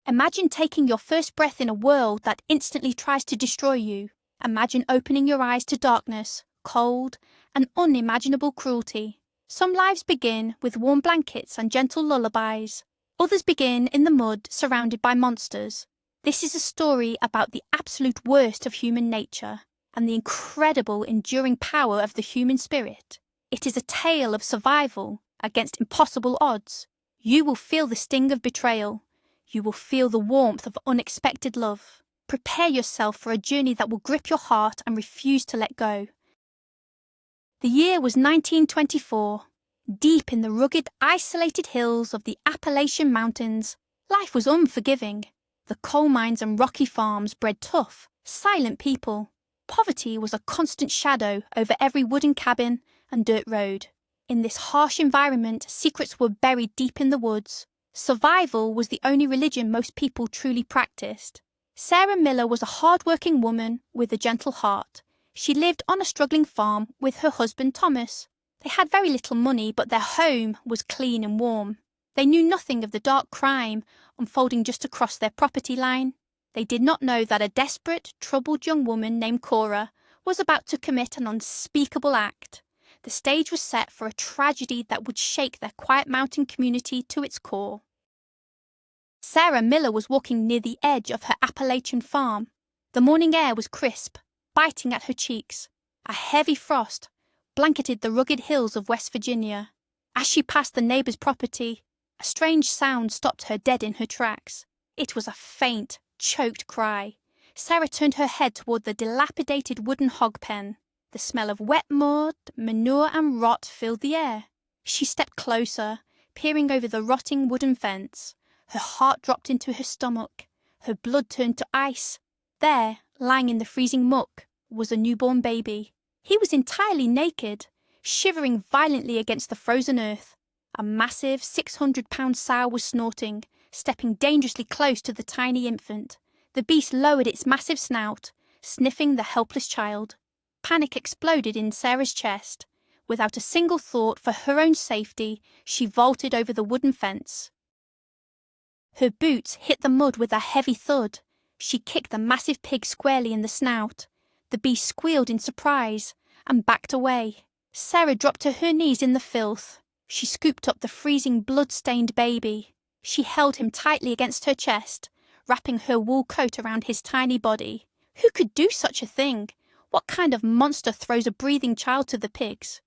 Imagine taking your first breath in a world that instantly tries to destroy you. Imagine opening your eyes to darkness, cold, and unimaginable cruelty. Some lives begin with warm blankets and gentle lullabies. Others begin in the mud, surrounded by monsters. This is a story about the absolute worst of human nature and the incredible, enduring power of the human spirit. It is a tale of survival against impossible odds. You will feel the sting of betrayal. You will feel the warmth of unexpected love. Prepare yourself for a journey that will grip your heart and refuse to let go. The year was 1924. Deep in the rugged, isolated hills of the Appalachian Mountains, life was unforgiving. The coal mines and rocky farms bred tough, silent people. Poverty was a constant shadow over every wooden cabin and dirt road. In this harsh environment, secrets were buried deep in the woods. Survival was the only religion most people truly practiced. Sarah Miller was a hard-working woman with a gentle heart. She lived on a struggling farm with her husband Thomas. They had very little money, but their home was clean and warm. They knew nothing of the dark crime unfolding just across their property line. They did not know that a desperate, troubled young woman named Cora was about to commit an unspeakable act. The stage was set for a tragedy that would shake their quiet mountain community to its core. Sarah Miller was walking near the edge of her Appalachian farm. The morning air was crisp, biting at her cheeks. A heavy frost blanketed the rugged hills of West Virginia. As she passed the neighbor's property, a strange sound stopped her dead in her tracks. It was a faint, choked cry. Sarah turned her head toward the dilapidated wooden hog pen. The smell of wet mud, manure, and rot filled the air. She stepped closer, peering over the rotting wooden fence. Her heart dropped into her stomach. Her blood turned to ice. There, lying in the freezing muck, was a newborn baby. He was entirely naked, shivering violently against the frozen earth. A massive 600-pound sow was snorting, stepping dangerously close to the tiny infant. The beast lowered its massive snout, sniffing the helpless child. Panic exploded in Sarah's chest. Without a single thought for her own safety, she vaulted over the wooden fence. Her boots hit the mud with a heavy thud. She kicked the massive pig squarely in the snout. The beast squealed in surprise and backed away. Sarah dropped to her knees in the filth. She scooped up the freezing, blood-stained baby. She held him tightly against her chest, wrapping her wool coat around his tiny body. Who could do such a thing? What kind of monster throws a breathing child to the pigs?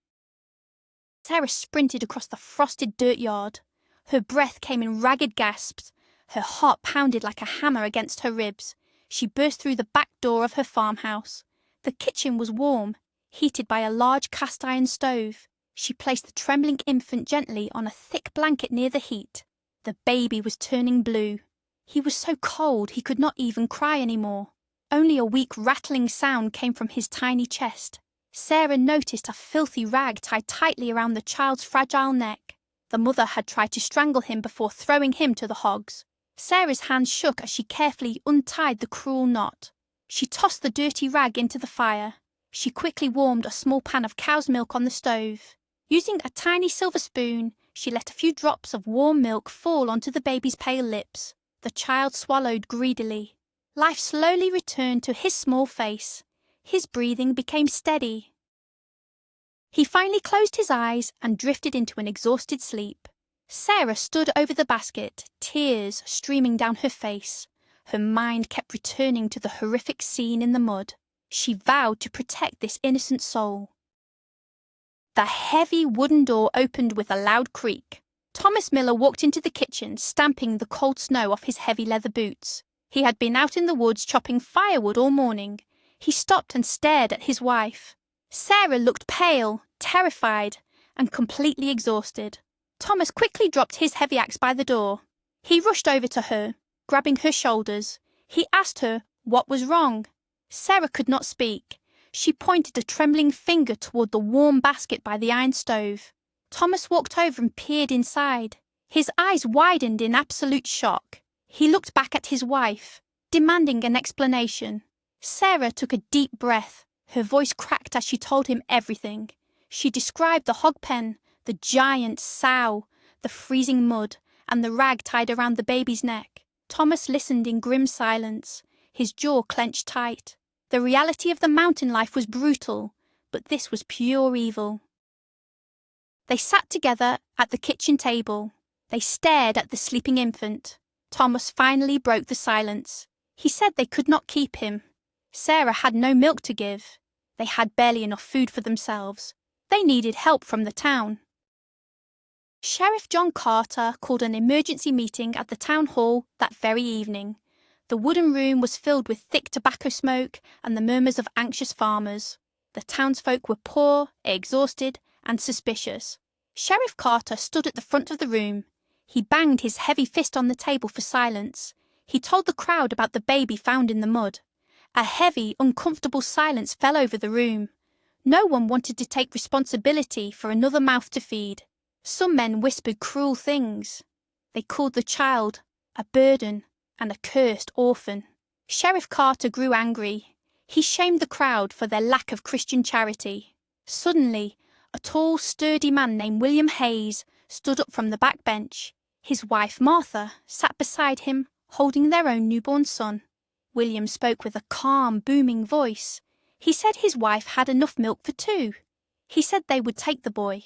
Sarah sprinted across the frosted dirt yard. Her breath came in ragged gasps. Her heart pounded like a hammer against her ribs. She burst through the back door of her farmhouse. The kitchen was warm, heated by a large cast-iron stove. She placed the trembling infant gently on a thick blanket near the heat. The baby was turning blue. He was so cold he could not even cry anymore. Only a weak rattling sound came from his tiny chest. Sarah noticed a filthy rag tied tightly around the child's fragile neck. The mother had tried to strangle him before throwing him to the hogs. Sarah's hands shook as she carefully untied the cruel knot. She tossed the dirty rag into the fire. She quickly warmed a small pan of cow's milk on the stove. Using a tiny silver spoon, she let a few drops of warm milk fall onto the baby's pale lips. The child swallowed greedily. Life slowly returned to his small face. His breathing became steady. He finally closed his eyes and drifted into an exhausted sleep. Sarah stood over the basket, tears streaming down her face. Her mind kept returning to the horrific scene in the mud. She vowed to protect this innocent soul. The heavy wooden door opened with a loud creak. Thomas Miller walked into the kitchen, stamping the cold snow off his heavy leather boots. He had been out in the woods chopping firewood all morning. He stopped and stared at his wife. Sarah looked pale, terrified, and completely exhausted. Thomas quickly dropped his heavy axe by the door. He rushed over to her, grabbing her shoulders. He asked her what was wrong. Sarah could not speak. She pointed a trembling finger toward the warm basket by the iron stove. Thomas walked over and peered inside. His eyes widened in absolute shock. He looked back at his wife, demanding an explanation. Sarah took a deep breath. Her voice cracked as she told him everything. She described the hog pen, the giant sow, the freezing mud, and the rag tied around the baby's neck. Thomas listened in grim silence, his jaw clenched tight. The reality of the mountain life was brutal, but this was pure evil. They sat together at the kitchen table. They stared at the sleeping infant. Thomas finally broke the silence. He said they could not keep him. Sarah had no milk to give. They had barely enough food for themselves. They needed help from the town. Sheriff John Carter called an emergency meeting at the town hall that very evening. The wooden room was filled with thick tobacco smoke and the murmurs of anxious farmers. The townsfolk were poor, exhausted, and suspicious. Sheriff Carter stood at the front of the room. He banged his heavy fist on the table for silence. He told the crowd about the baby found in the mud. A heavy, uncomfortable silence fell over the room. No one wanted to take responsibility for another mouth to feed. Some men whispered cruel things. They called the child a burden and a cursed orphan. Sheriff Carter grew angry. He shamed the crowd for their lack of Christian charity. Suddenly, a tall, sturdy man named William Hayes stood up from the back bench. His wife, Martha, sat beside him, holding their own newborn son. William spoke with a calm, booming voice. He said his wife had enough milk for two. He said they would take the boy.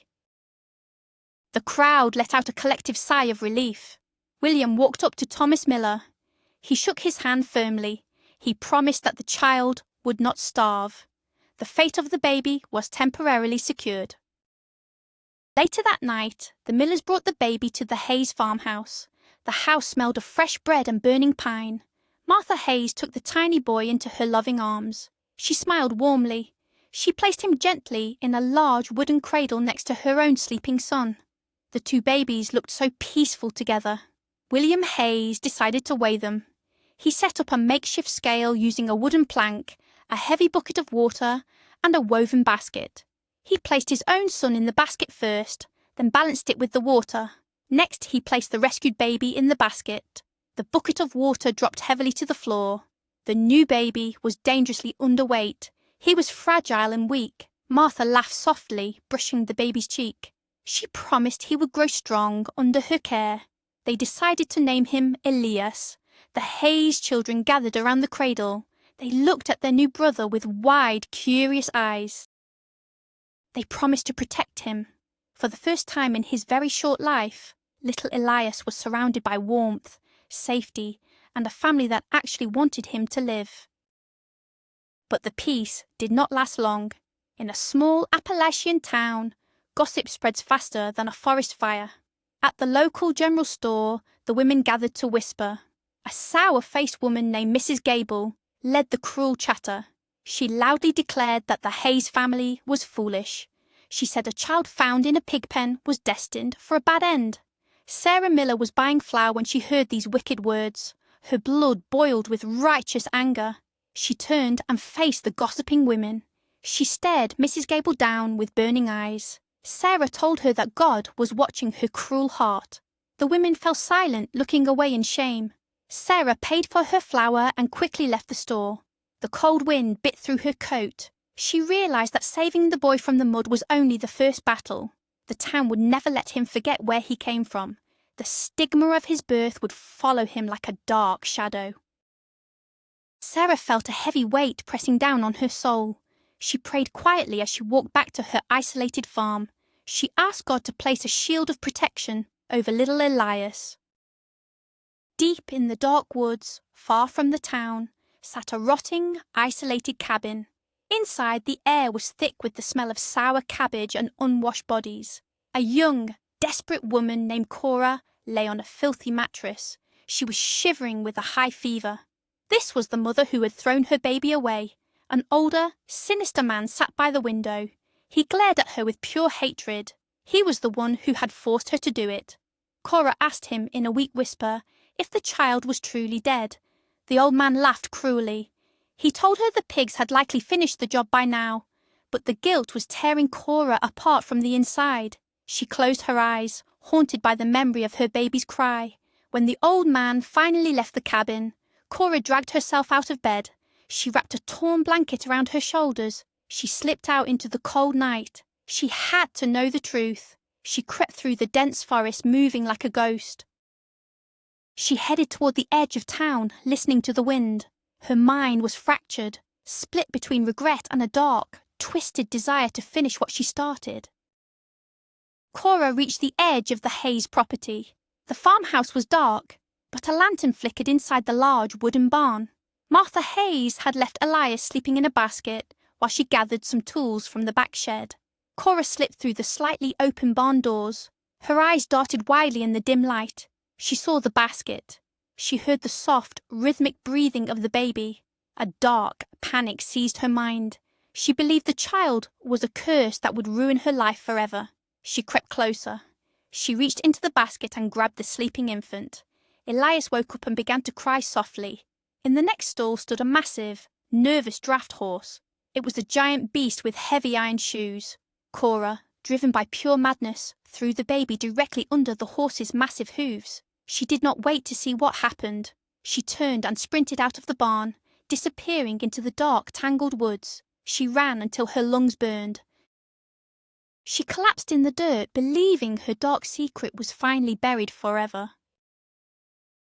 The crowd let out a collective sigh of relief. William walked up to Thomas Miller. He shook his hand firmly. He promised that the child would not starve. The fate of the baby was temporarily secured. Later that night, the Millers brought the baby to the Hayes farmhouse. The house smelled of fresh bread and burning pine. Martha Hayes took the tiny boy into her loving arms. She smiled warmly. She placed him gently in a large wooden cradle next to her own sleeping son. The two babies looked so peaceful together. William Hayes decided to weigh them. He set up a makeshift scale using a wooden plank, a heavy bucket of water, and a woven basket. He placed his own son in the basket first, then balanced it with the water. Next, he placed the rescued baby in the basket. The bucket of water dropped heavily to the floor. The new baby was dangerously underweight. He was fragile and weak. Martha laughed softly, brushing the baby's cheek. She promised he would grow strong under her care. They decided to name him Elias. The Hayes children gathered around the cradle. They looked at their new brother with wide, curious eyes. They promised to protect him. For the first time in his very short life, little Elias was surrounded by warmth, safety, and a family that actually wanted him to live. But the peace did not last long. In a small Appalachian town, gossip spreads faster than a forest fire. At the local general store, the women gathered to whisper. A sour-faced woman named Mrs. Gable led the cruel chatter. She loudly declared that the Hayes family was foolish. She said a child found in a pig pen was destined for a bad end. Sarah Miller was buying flour when she heard these wicked words. Her blood boiled with righteous anger. She turned and faced the gossiping women. She stared Mrs. Gable down with burning eyes. Sarah told her that God was watching her cruel heart. The women fell silent, looking away in shame. Sarah paid for her flour and quickly left the store. The cold wind bit through her coat. She realized that saving the boy from the mud was only the first battle. The town would never let him forget where he came from. The stigma of his birth would follow him like a dark shadow. Sarah felt a heavy weight pressing down on her soul. She prayed quietly as she walked back to her isolated farm. She asked God to place a shield of protection over little Elias. Deep in the dark woods, far from the town, sat a rotting, isolated cabin. Inside, the air was thick with the smell of sour cabbage and unwashed bodies. A young, desperate woman named Cora lay on a filthy mattress. She was shivering with a high fever. This was the mother who had thrown her baby away. An older, sinister man sat by the window. He glared at her with pure hatred. He was the one who had forced her to do it. Cora asked him in a weak whisper if the child was truly dead. The old man laughed cruelly. He told her the pigs had likely finished the job by now, but the guilt was tearing Cora apart from the inside. She closed her eyes, haunted by the memory of her baby's cry. When the old man finally left the cabin, Cora dragged herself out of bed. She wrapped a torn blanket around her shoulders. She slipped out into the cold night. She had to know the truth. She crept through the dense forest, moving like a ghost. She headed toward the edge of town, listening to the wind. Her mind was fractured, split between regret and a dark, twisted desire to finish what she started. Cora reached the edge of the Hayes property. The farmhouse was dark, but a lantern flickered inside the large wooden barn. Martha Hayes had left Elias sleeping in a basket while she gathered some tools from the back shed. Cora slipped through the slightly open barn doors. Her eyes darted widely in the dim light. She saw the basket. She heard the soft, rhythmic breathing of the baby. A dark panic seized her mind. She believed the child was a curse that would ruin her life forever. She crept closer. She reached into the basket and grabbed the sleeping infant. Elias woke up and began to cry softly. In the next stall stood a massive, nervous draft horse. It was a giant beast with heavy iron shoes. Cora, driven by pure madness, threw the baby directly under the horse's massive hooves. She did not wait to see what happened. She turned and sprinted out of the barn, disappearing into the dark, tangled woods. She ran until her lungs burned. She collapsed in the dirt, believing her dark secret was finally buried forever.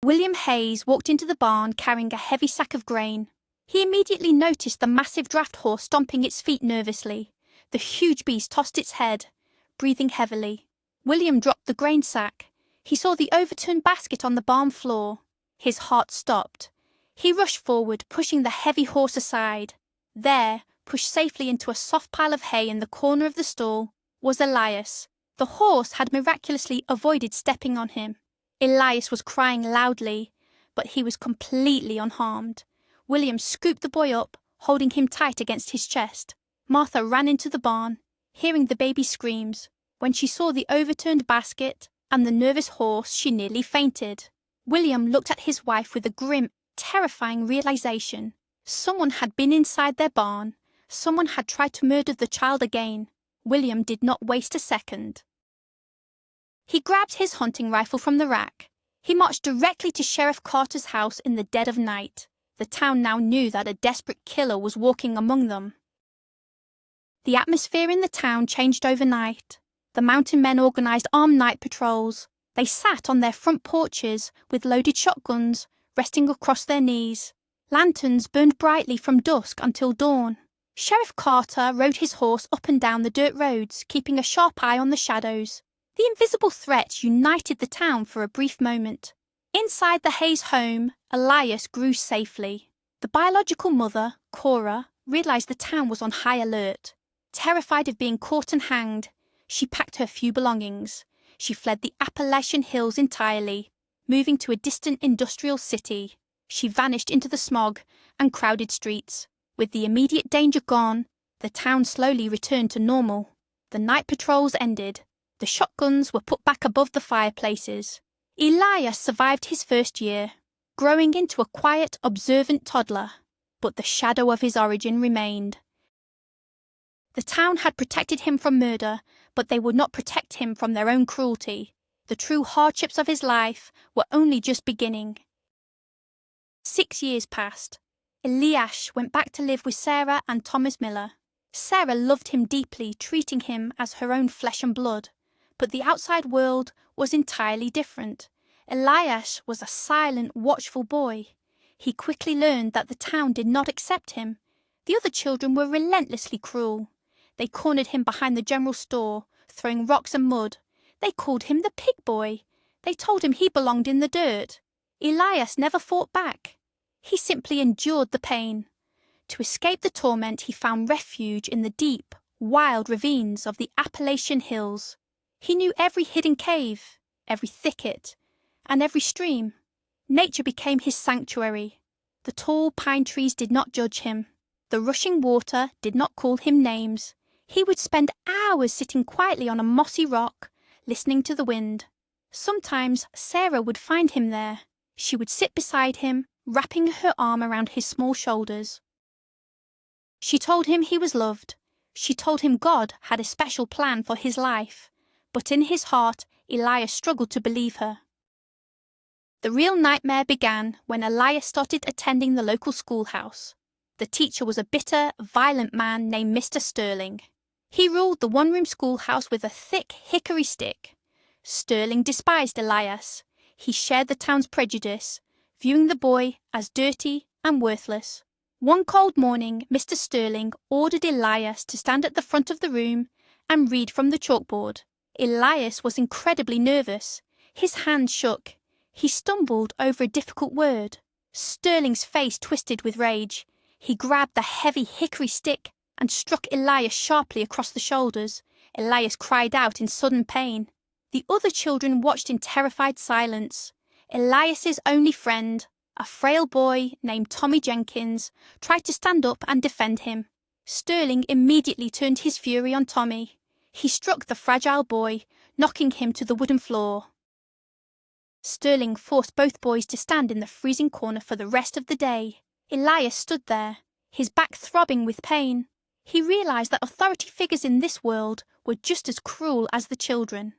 William Hayes walked into the barn carrying a heavy sack of grain. He immediately noticed the massive draft horse stomping its feet nervously. The huge beast tossed its head, breathing heavily. William dropped the grain sack. He saw the overturned basket on the barn floor. His heart stopped. He rushed forward, pushing the heavy horse aside. There, pushed safely into a soft pile of hay in the corner of the stall, was Elias. The horse had miraculously avoided stepping on him. Elias was crying loudly, but he was completely unharmed. William scooped the boy up, holding him tight against his chest. Martha ran into the barn, hearing the baby's screams. When she saw the overturned basket and the nervous horse, she nearly fainted. William looked at his wife with a grim, terrifying realization. Someone had been inside their barn. Someone had tried to murder the child again. William did not waste a second. He grabbed his hunting rifle from the rack. He marched directly to Sheriff Carter's house in the dead of night. The town now knew that a desperate killer was walking among them. The atmosphere in the town changed overnight. The mountain men organized armed night patrols. They sat on their front porches with loaded shotguns, resting across their knees. Lanterns burned brightly from dusk until dawn. Sheriff Carter rode his horse up and down the dirt roads, keeping a sharp eye on the shadows. The invisible threat united the town for a brief moment. Inside the Hayes home, Elias grew safely. The biological mother, Cora, realized the town was on high alert. Terrified of being caught and hanged, she packed her few belongings. She fled the Appalachian Hills entirely, moving to a distant industrial city. She vanished into the smog and crowded streets. With the immediate danger gone, the town slowly returned to normal. The night patrols ended. The shotguns were put back above the fireplaces. Elias survived his first year, growing into a quiet, observant toddler, but the shadow of his origin remained. The town had protected him from murder, but they would not protect him from their own cruelty. The true hardships of his life were only just beginning. 6 years passed. Elias went back to live with Sarah and Thomas Miller. Sarah loved him deeply, treating him as her own flesh and blood. But the outside world was entirely different. Elias was a silent, watchful boy. He quickly learned that the town did not accept him. The other children were relentlessly cruel. They cornered him behind the general store, throwing rocks and mud. They called him the pig boy. They told him he belonged in the dirt. Elias never fought back. He simply endured the pain. To escape the torment, he found refuge in the deep, wild ravines of the Appalachian Hills. He knew every hidden cave, every thicket, and every stream. Nature became his sanctuary. The tall pine trees did not judge him. The rushing water did not call him names. He would spend hours sitting quietly on a mossy rock, listening to the wind. Sometimes Sarah would find him there. She would sit beside him, wrapping her arm around his small shoulders. She told him he was loved. She told him God had a special plan for his life. But in his heart, Elias struggled to believe her. The real nightmare began when Elias started attending the local schoolhouse. The teacher was a bitter, violent man named Mr. Sterling. He ruled the one-room schoolhouse with a thick hickory stick. Sterling despised Elias. He shared the town's prejudice, viewing the boy as dirty and worthless. One cold morning, Mr. Sterling ordered Elias to stand at the front of the room and read from the chalkboard. Elias was incredibly nervous. His hand shook. He stumbled over a difficult word. Sterling's face twisted with rage. He grabbed the heavy hickory stick and struck Elias sharply across the shoulders. Elias cried out in sudden pain. The other children watched in terrified silence. Elias's only friend, a frail boy named Tommy Jenkins, tried to stand up and defend him. Sterling immediately turned his fury on Tommy. He struck the fragile boy, knocking him to the wooden floor. Sterling forced both boys to stand in the freezing corner for the rest of the day. Elias stood there, his back throbbing with pain. He realized that authority figures in this world were just as cruel as the children.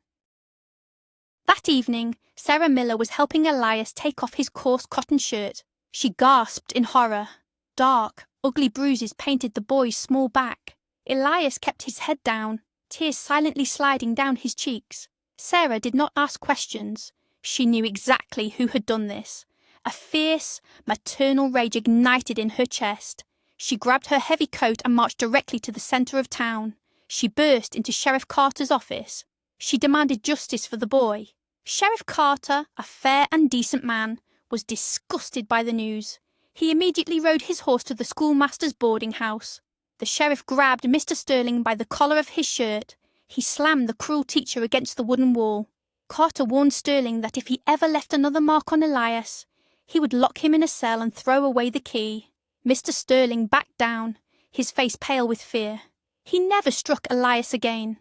That evening, Sarah Miller was helping Elias take off his coarse cotton shirt. She gasped in horror. Dark, ugly bruises painted the boy's small back. Elias kept his head down, tears silently sliding down his cheeks. Sarah did not ask questions. She knew exactly who had done this. A fierce, maternal rage ignited in her chest. She grabbed her heavy coat and marched directly to the centre of town. She burst into Sheriff Carter's office. She demanded justice for the boy. Sheriff Carter, a fair and decent man, was disgusted by the news. He immediately rode his horse to the schoolmaster's boarding house. The sheriff grabbed Mr. Sterling by the collar of his shirt. He slammed the cruel teacher against the wooden wall. Carter warned Sterling that if he ever left another mark on Elias, he would lock him in a cell and throw away the key. Mr. Sterling backed down, his face pale with fear. He never struck Elias again.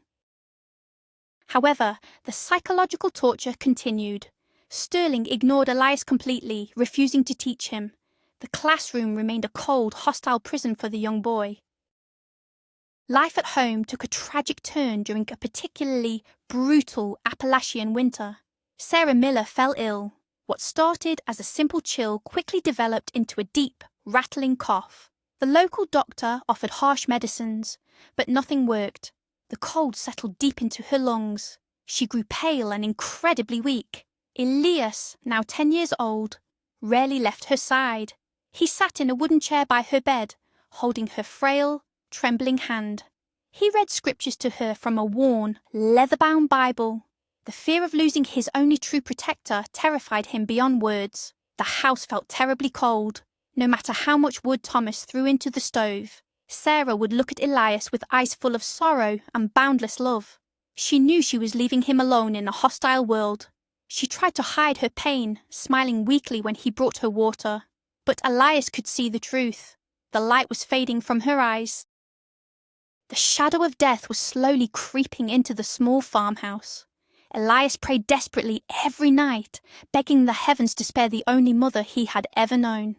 However, the psychological torture continued. Sterling ignored Elias completely, refusing to teach him. The classroom remained a cold, hostile prison for the young boy. Life at home took a tragic turn during a particularly brutal Appalachian winter. Sarah Miller fell ill. What started as a simple chill quickly developed into a deep, rattling cough. The local doctor offered harsh medicines, but nothing worked. The cold settled deep into her lungs. She grew pale and incredibly weak. Elias, now 10 years old, rarely left her side. He sat in a wooden chair by her bed, holding her frail, trembling hand. He read scriptures to her from a worn, leather-bound Bible. The fear of losing his only true protector terrified him beyond words. The house felt terribly cold, no matter how much wood Thomas threw into the stove. Sarah would look at Elias with eyes full of sorrow and boundless love. She knew she was leaving him alone in a hostile world. She tried to hide her pain, smiling weakly when he brought her water. But Elias could see the truth. The light was fading from her eyes. The shadow of death was slowly creeping into the small farmhouse. Elias prayed desperately every night, begging the heavens to spare the only mother he had ever known.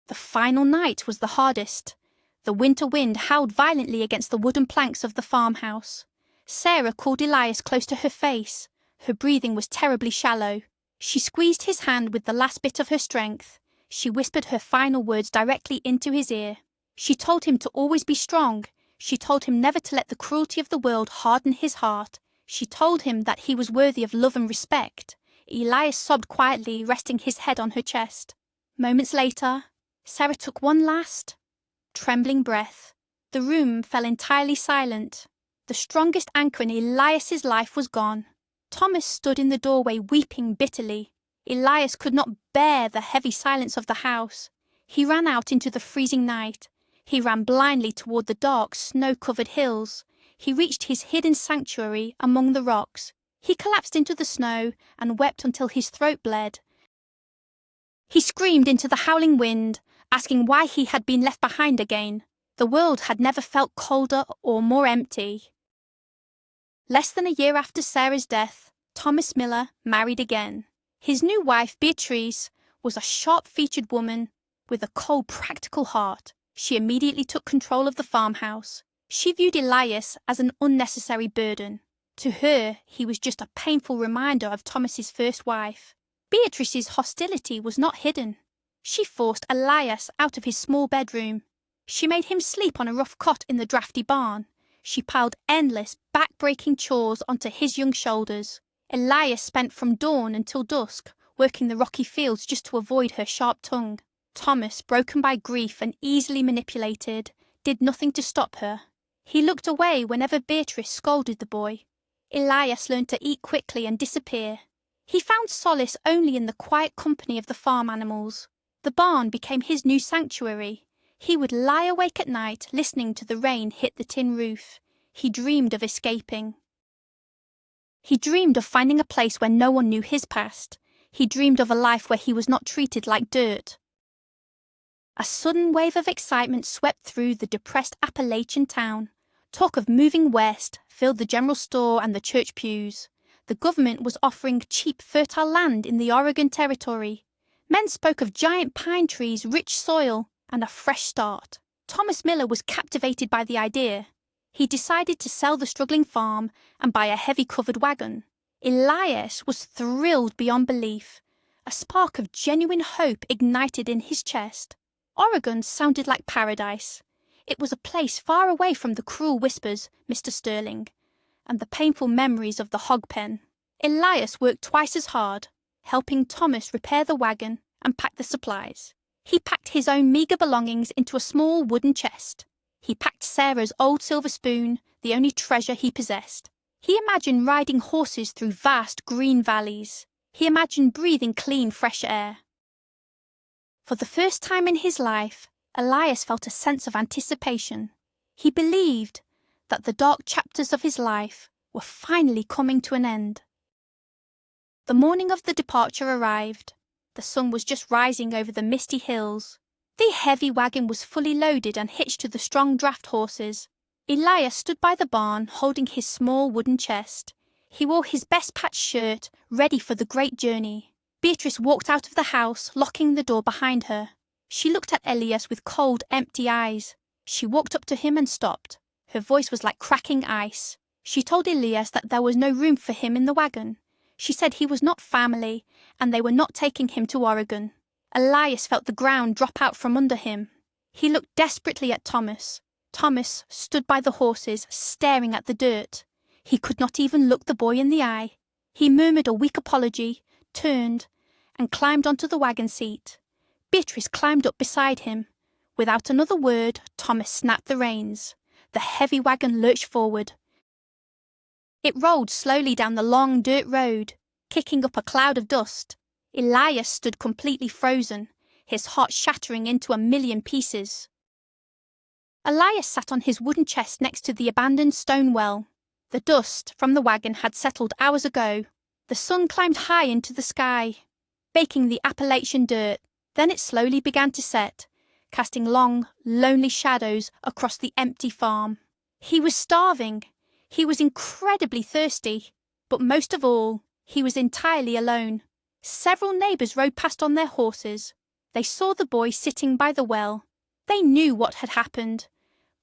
The final night was the hardest. The winter wind howled violently against the wooden planks of the farmhouse. Sarah called Elias close to her face. Her breathing was terribly shallow. She squeezed his hand with the last bit of her strength. She whispered her final words directly into his ear. She told him to always be strong. She told him never to let the cruelty of the world harden his heart. She told him that he was worthy of love and respect. Elias sobbed quietly, resting his head on her chest. Moments later, Sarah took one last, trembling breath. The room fell entirely silent. The strongest anchor in Elias's life was gone. Thomas stood in the doorway weeping bitterly. Elias could not bear the heavy silence of the house. He ran out into the freezing night. He ran blindly toward the dark, snow-covered hills. He reached his hidden sanctuary among the rocks. He collapsed into the snow and wept until his throat bled. He screamed into the howling wind, asking why he had been left behind again. The world had never felt colder or more empty. Less than a year after Sarah's death, Thomas Miller married again. His new wife, Beatrice, was a sharp-featured woman with a cold, practical heart. She immediately took control of the farmhouse. She viewed Elias as an unnecessary burden. To her, he was just a painful reminder of Thomas's first wife. Beatrice's hostility was not hidden. She forced Elias out of his small bedroom. She made him sleep on a rough cot in the drafty barn. She piled endless, back-breaking chores onto his young shoulders. Elias spent from dawn until dusk working the rocky fields just to avoid her sharp tongue. Thomas, broken by grief and easily manipulated, did nothing to stop her. He looked away whenever Beatrice scolded the boy. Elias learned to eat quickly and disappear. He found solace only in the quiet company of the farm animals. The barn became his new sanctuary. He would lie awake at night listening to the rain hit the tin roof. He dreamed of escaping. He dreamed of finding a place where no one knew his past. He dreamed of a life where he was not treated like dirt. A sudden wave of excitement swept through the depressed Appalachian town. Talk of moving west filled the general store and the church pews. The government was offering cheap, fertile land in the Oregon Territory. Men spoke of giant pine trees, rich soil, and a fresh start. Thomas Miller was captivated by the idea. He decided to sell the struggling farm and buy a heavy covered wagon. Elias was thrilled beyond belief. A spark of genuine hope ignited in his chest. Oregon sounded like paradise. It was a place far away from the cruel whispers, Mr. Sterling, and the painful memories of the hog pen. Elias worked twice as hard, helping Thomas repair the wagon and pack the supplies. He packed his own meagre belongings into a small wooden chest. He packed Sarah's old silver spoon, the only treasure he possessed. He imagined riding horses through vast green valleys. He imagined breathing clean, fresh air. For the first time in his life, Elias felt a sense of anticipation. He believed that the dark chapters of his life were finally coming to an end. The morning of the departure arrived. The sun was just rising over the misty hills. The heavy wagon was fully loaded and hitched to the strong draft horses. Elias stood by the barn holding his small wooden chest. He wore his best patched shirt, ready for the great journey. Beatrice walked out of the house, locking the door behind her. She looked at Elias with cold, empty eyes. She walked up to him and stopped. Her voice was like cracking ice. She told Elias that there was no room for him in the wagon. She said he was not family, and they were not taking him to Oregon. Elias felt the ground drop out from under him. He looked desperately at Thomas. Thomas stood by the horses, staring at the dirt. He could not even look the boy in the eye. He murmured a weak apology, turned, and climbed onto the wagon seat. Beatrice climbed up beside him. Without another word, Thomas snapped the reins. The heavy wagon lurched forward. It rolled slowly down the long dirt road, kicking up a cloud of dust. Elias stood completely frozen, his heart shattering into a million pieces. Elias sat on his wooden chest next to the abandoned stone well. The dust from the wagon had settled hours ago. The sun climbed high into the sky, baking the Appalachian dirt. Then it slowly began to set, casting long, lonely shadows across the empty farm. He was starving. He was incredibly thirsty. But most of all, he was entirely alone. Several neighbours rode past on their horses. They saw the boy sitting by the well. They knew what had happened,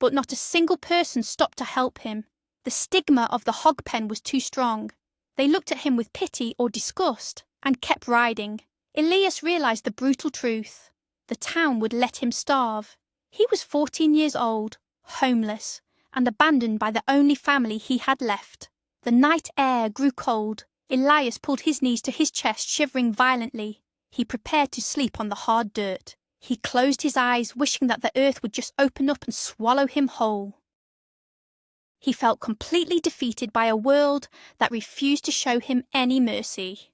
but not a single person stopped to help him. The stigma of the hog pen was too strong. They looked at him with pity or disgust and kept riding. Elias realised the brutal truth. The town would let him starve. He was 14 years old, homeless, and abandoned by the only family he had left. The night air grew cold. Elias pulled his knees to his chest, shivering violently. He prepared to sleep on the hard dirt. He closed his eyes, wishing that the earth would just open up and swallow him whole. He felt completely defeated by a world that refused to show him any mercy.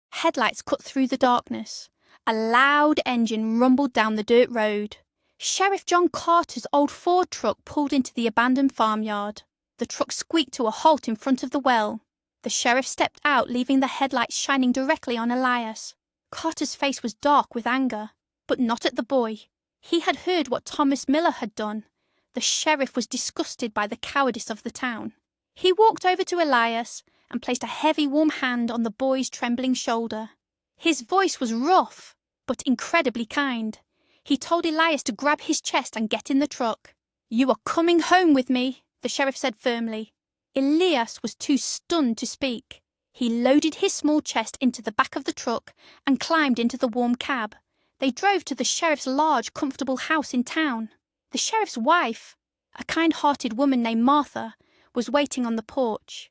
Headlights cut through the darkness. A loud engine rumbled down the dirt road. Sheriff John Carter's old Ford truck pulled into the abandoned farmyard. The truck squeaked to a halt in front of the well. The sheriff stepped out, leaving the headlights shining directly on Elias. Carter's face was dark with anger, but not at the boy. He had heard what Thomas Miller had done. The sheriff was disgusted by the cowardice of the town. He walked over to Elias and placed a heavy, warm hand on the boy's trembling shoulder. His voice was rough, but incredibly kind. He told Elias to grab his chest and get in the truck. "You are coming home with me," the sheriff said firmly. Elias was too stunned to speak. He loaded his small chest into the back of the truck and climbed into the warm cab. They drove to the sheriff's large, comfortable house in town. The sheriff's wife, a kind-hearted woman named Martha, was waiting on the porch.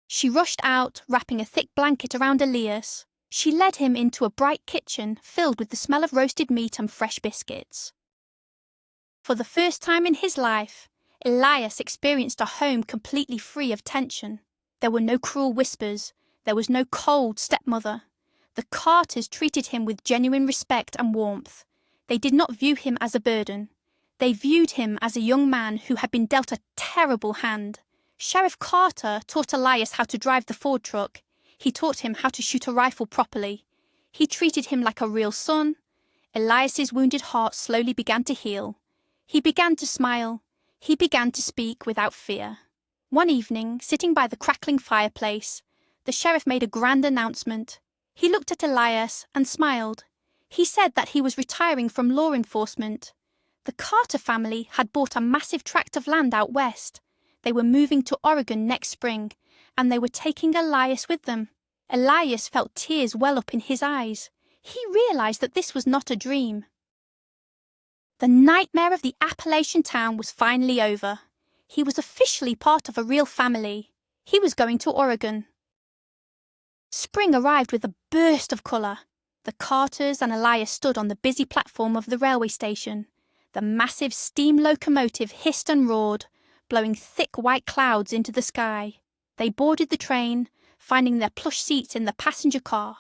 She rushed out, wrapping a thick blanket around Elias. She led him into a bright kitchen filled with the smell of roasted meat and fresh biscuits. For the first time in his life, Elias experienced a home completely free of tension. There were no cruel whispers. There was no cold stepmother. The Carters treated him with genuine respect and warmth. They did not view him as a burden. They viewed him as a young man who had been dealt a terrible hand. Sheriff Carter taught Elias how to drive the Ford truck. He taught him how to shoot a rifle properly. He treated him like a real son. Elias's wounded heart slowly began to heal. He began to smile. He began to speak without fear. One evening, sitting by the crackling fireplace, the sheriff made a grand announcement. He looked at Elias and smiled. He said that he was retiring from law enforcement. The Carter family had bought a massive tract of land out west. They were moving to Oregon next spring, and they were taking Elias with them. Elias felt tears well up in his eyes. He realized that this was not a dream. The nightmare of the Appalachian town was finally over. He was officially part of a real family. He was going to Oregon. Spring arrived with a burst of colour. The Carters and Elias stood on the busy platform of the railway station. The massive steam locomotive hissed and roared, blowing thick white clouds into the sky. They boarded the train, finding their plush seats in the passenger car.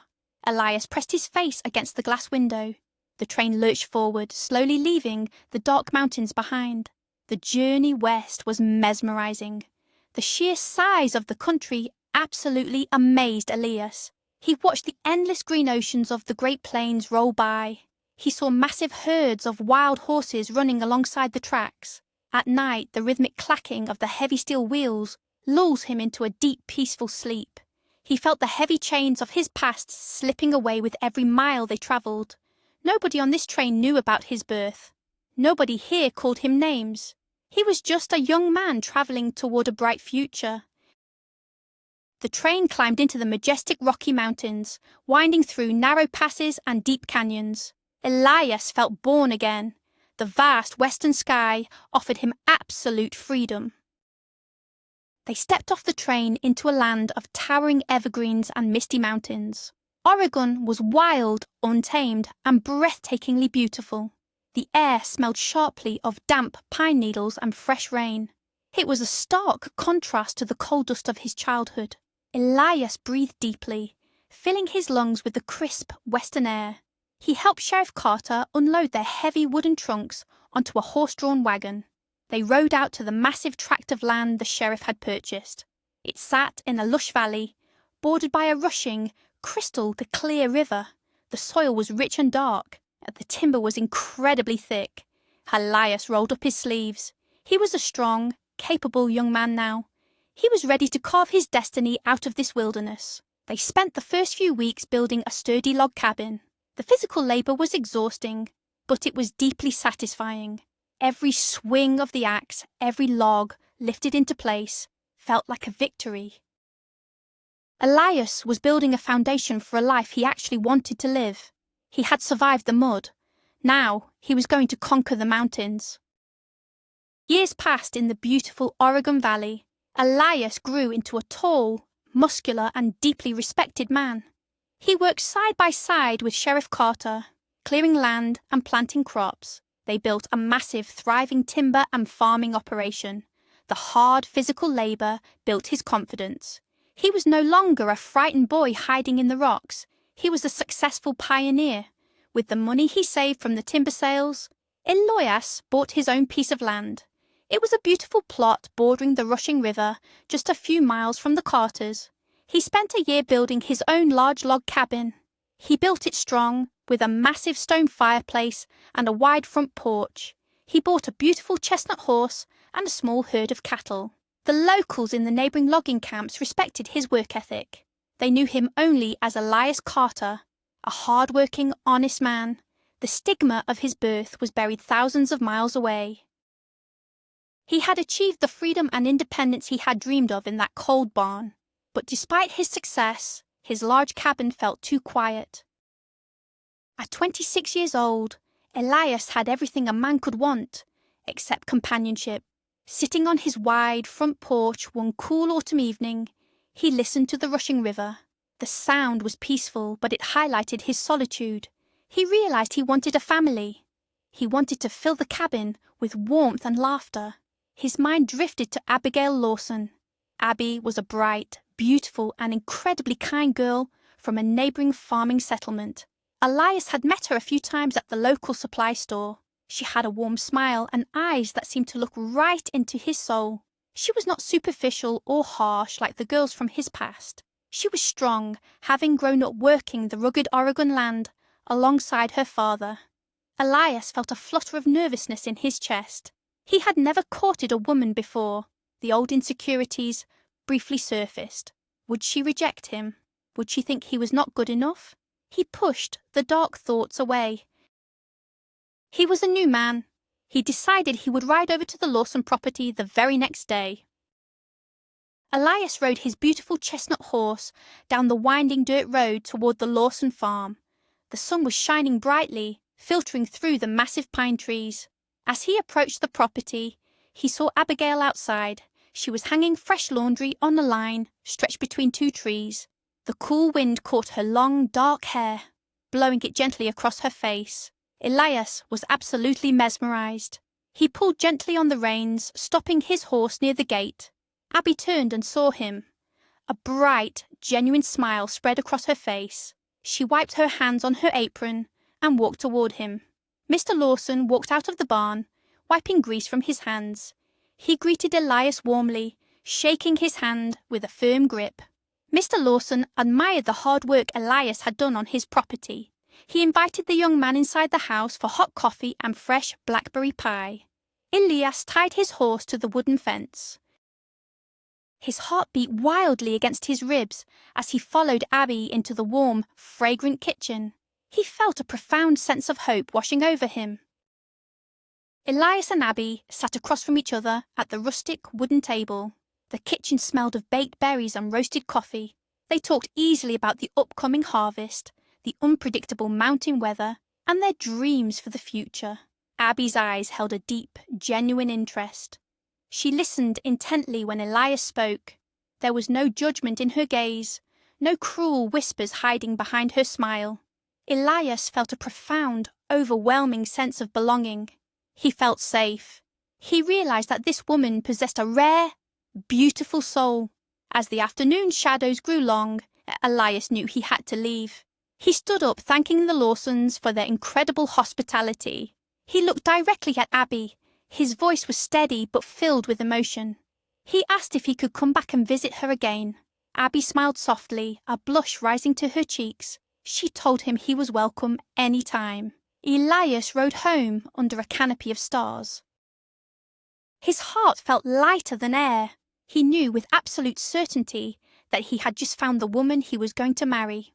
Elias pressed his face against the glass window. The train lurched forward, slowly leaving the dark mountains behind. The journey west was mesmerizing. The sheer size of the country absolutely amazed Elias. He watched the endless green oceans of the Great Plains roll by. He saw massive herds of wild horses running alongside the tracks. At night, the rhythmic clacking of the heavy steel wheels lulls him into a deep, peaceful sleep. He felt the heavy chains of his past slipping away with every mile they travelled. Nobody on this train knew about his birth. Nobody here called him names. He was just a young man travelling toward a bright future. The train climbed into the majestic Rocky Mountains, winding through narrow passes and deep canyons. Elias felt born again. The vast western sky offered him absolute freedom. They stepped off the train into a land of towering evergreens and misty mountains. Oregon was wild, untamed, and breathtakingly beautiful. The air smelled sharply of damp pine needles and fresh rain. It was a stark contrast to the coal dust of his childhood. Elias breathed deeply, filling his lungs with the crisp western air. He helped Sheriff Carter unload their heavy wooden trunks onto a horse-drawn wagon. They rode out to the massive tract of land the sheriff had purchased. It sat in a lush valley, bordered by a rushing, crystal-clear river. The soil was rich and dark, and the timber was incredibly thick. Elias rolled up his sleeves. He was a strong, capable young man now. He was ready to carve his destiny out of this wilderness. They spent the first few weeks building a sturdy log cabin. The physical labour was exhausting, but it was deeply satisfying. Every swing of the axe, every log lifted into place, felt like a victory. Elias was building a foundation for a life he actually wanted to live. He had survived the mud. Now he was going to conquer the mountains. Years passed in the beautiful Oregon Valley. Elias grew into a tall, muscular, and deeply respected man. He worked side by side with Sheriff Carter, clearing land and planting crops. They built a massive, thriving timber and farming operation. The hard physical labour built his confidence. He was no longer a frightened boy hiding in the rocks. He was a successful pioneer. With the money he saved from the timber sales, Elias bought his own piece of land. It was a beautiful plot bordering the rushing river, just a few miles from the Carters. He spent a year building his own large log cabin. He built it strong, with a massive stone fireplace and a wide front porch. He bought a beautiful chestnut horse and a small herd of cattle. The locals in the neighbouring logging camps respected his work ethic. They knew him only as Elias Carter, a hard-working, honest man. The stigma of his birth was buried thousands of miles away. He had achieved the freedom and independence he had dreamed of in that cold barn. But despite his success, his large cabin felt too quiet. At 26 years old, Elias had everything a man could want, except companionship. Sitting on his wide front porch one cool autumn evening, He listened to the rushing river. The sound was peaceful, but it highlighted his solitude. He realized he wanted a family. He wanted to fill the cabin with warmth and laughter. His mind drifted to Abigail Lawson. Abby was a bright, beautiful, and incredibly kind girl from a neighboring farming settlement. Elias had met her a few times at the local supply store. She had a warm smile and eyes that seemed to look right into his soul. She was not superficial or harsh like the girls from his past. She was strong, having grown up working the rugged Oregon land alongside her father. Elias felt a flutter of nervousness in his chest. He had never courted a woman before. The old insecurities briefly surfaced. Would she reject him? Would she think he was not good enough? He pushed the dark thoughts away. He was a new man. He decided he would ride over to the Lawson property the very next day. Elias rode his beautiful chestnut horse down the winding dirt road toward the Lawson farm. The sun was shining brightly, filtering through the massive pine trees. As he approached the property, he saw Abigail outside. She was hanging fresh laundry on a line stretched between two trees. The cool wind caught her long, dark hair, blowing it gently across her face. Elias was absolutely mesmerized. He pulled gently on the reins, stopping his horse near the gate. Abby turned and saw him. A bright, genuine smile spread across her face. She wiped her hands on her apron and walked toward him. Mr. Lawson walked out of the barn, wiping grease from his hands. He greeted Elias warmly, shaking his hand with a firm grip. Mr. Lawson admired the hard work Elias had done on his property. He invited the young man inside the house for hot coffee and fresh blackberry pie. Elias tied his horse to the wooden fence. His heart beat wildly against his ribs as he followed Abby into the warm, fragrant kitchen. He felt a profound sense of hope washing over him. Elias and Abby sat across from each other at the rustic wooden table. The kitchen smelled of baked berries and roasted coffee. They talked easily about the upcoming harvest, the unpredictable mountain weather, and their dreams for the future. Abby's eyes held a deep, genuine interest. She listened intently when Elias spoke. There was no judgment in her gaze, no cruel whispers hiding behind her smile. Elias felt a profound, overwhelming sense of belonging. He felt safe. He realized that this woman possessed a rare, beautiful soul. As the afternoon shadows grew long, Elias knew he had to leave. He stood up, thanking the Lawsons for their incredible hospitality. He looked directly at Abby. His voice was steady but filled with emotion. He asked if he could come back and visit her again. Abby smiled softly, a blush rising to her cheeks. She told him he was welcome any time. Elias rode home under a canopy of stars. His heart felt lighter than air. He knew with absolute certainty that he had just found the woman he was going to marry.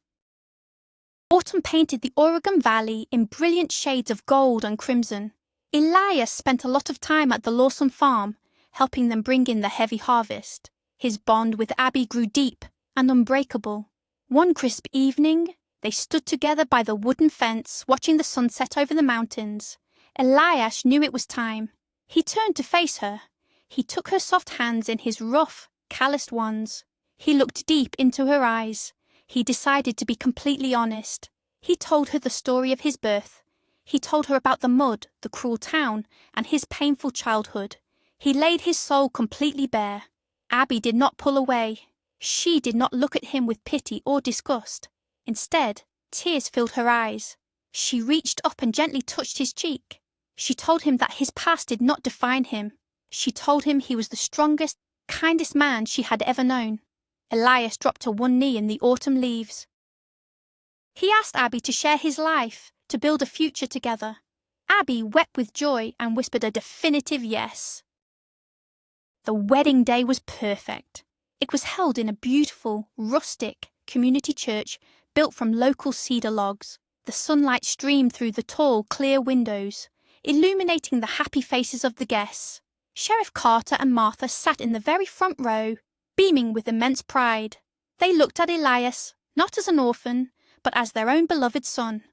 Autumn painted the Oregon Valley in brilliant shades of gold and crimson. Elias spent a lot of time at the Lawson farm, helping them bring in the heavy harvest. His bond with Abby grew deep and unbreakable. One crisp evening, they stood together by the wooden fence, watching the sunset over the mountains. Elias knew it was time. He turned to face her. He took her soft hands in his rough, calloused ones. He looked deep into her eyes. He decided to be completely honest. He told her the story of his birth. He told her about the mud, the cruel town, and his painful childhood. He laid his soul completely bare. Abby did not pull away. She did not look at him with pity or disgust. Instead, tears filled her eyes. She reached up and gently touched his cheek. She told him that his past did not define him. She told him he was the strongest, kindest man she had ever known. Elias dropped to one knee in the autumn leaves. He asked Abby to share his life, to build a future together. Abby wept with joy and whispered a definitive yes. The wedding day was perfect. It was held in a beautiful, rustic community church built from local cedar logs. The sunlight streamed through the tall, clear windows, illuminating the happy faces of the guests. Sheriff Carter and Martha sat in the very front row, beaming with immense pride. They looked at Elias, not as an orphan, but as their own beloved son.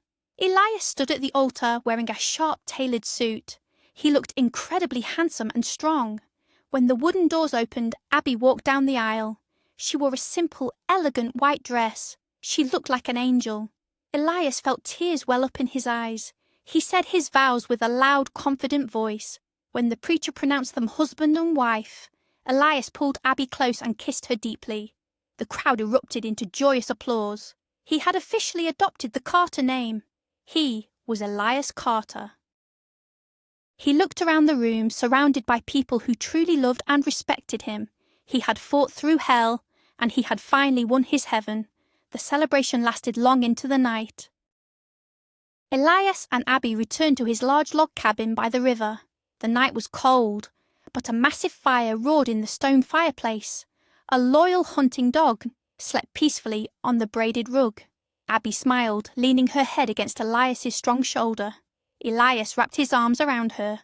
Elias stood at the altar wearing a sharp-tailored suit. He looked incredibly handsome and strong. When the wooden doors opened, Abby walked down the aisle. She wore a simple, elegant white dress. She looked like an angel. Elias felt tears well up in his eyes. He said his vows with a loud, confident voice. When the preacher pronounced them husband and wife, Elias pulled Abby close and kissed her deeply. The crowd erupted into joyous applause. He had officially adopted the Carter name. He was Elias Carter. He looked around the room, surrounded by people who truly loved and respected him. He had fought through hell, and he had finally won his heaven. The celebration lasted long into the night. Elias and Abby returned to his large log cabin by the river. The night was cold, but a massive fire roared in the stone fireplace. A loyal hunting dog slept peacefully on the braided rug. Abby smiled, leaning her head against Elias's strong shoulder. Elias wrapped his arms around her,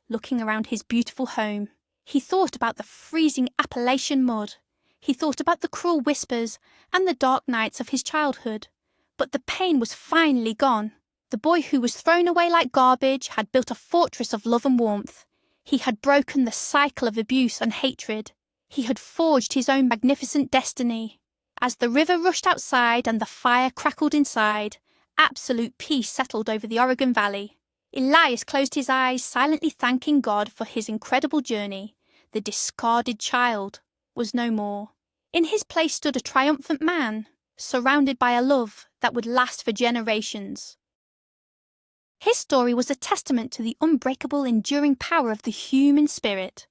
looking around his beautiful home. He thought about the freezing Appalachian mud. He thought about the cruel whispers and the dark nights of his childhood. But the pain was finally gone. The boy who was thrown away like garbage had built a fortress of love and warmth. He had broken the cycle of abuse and hatred. He had forged his own magnificent destiny. As the river rushed outside and the fire crackled inside, absolute peace settled over the Oregon Valley. Elias closed his eyes, silently thanking God for his incredible journey. The discarded child was no more. In his place stood a triumphant man, surrounded by a love that would last for generations. His story was a testament to the unbreakable, enduring power of the human spirit.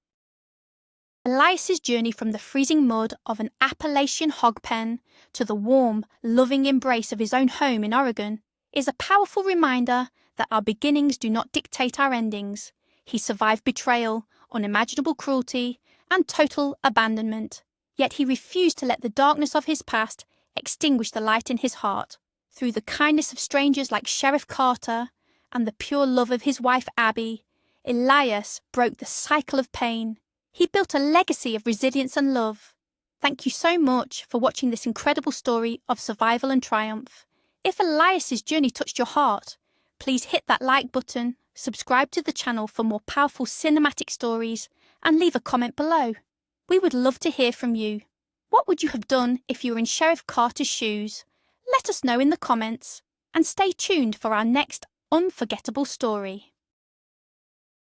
Elias's journey from the freezing mud of an Appalachian hog pen to the warm, loving embrace of his own home in Oregon is a powerful reminder that our beginnings do not dictate our endings. He survived betrayal, unimaginable cruelty, and total abandonment. Yet he refused to let the darkness of his past extinguish the light in his heart. Through the kindness of strangers like Sheriff Carter and the pure love of his wife Abby, Elias broke the cycle of pain. He built a legacy of resilience and love. Thank you so much for watching this incredible story of survival and triumph. If Elias's journey touched your heart, please hit that like button, subscribe to the channel for more powerful cinematic stories, and leave a comment below. We would love to hear from you. What would you have done if you were in Sheriff Carter's shoes? Let us know in the comments, and stay tuned for our next unforgettable story.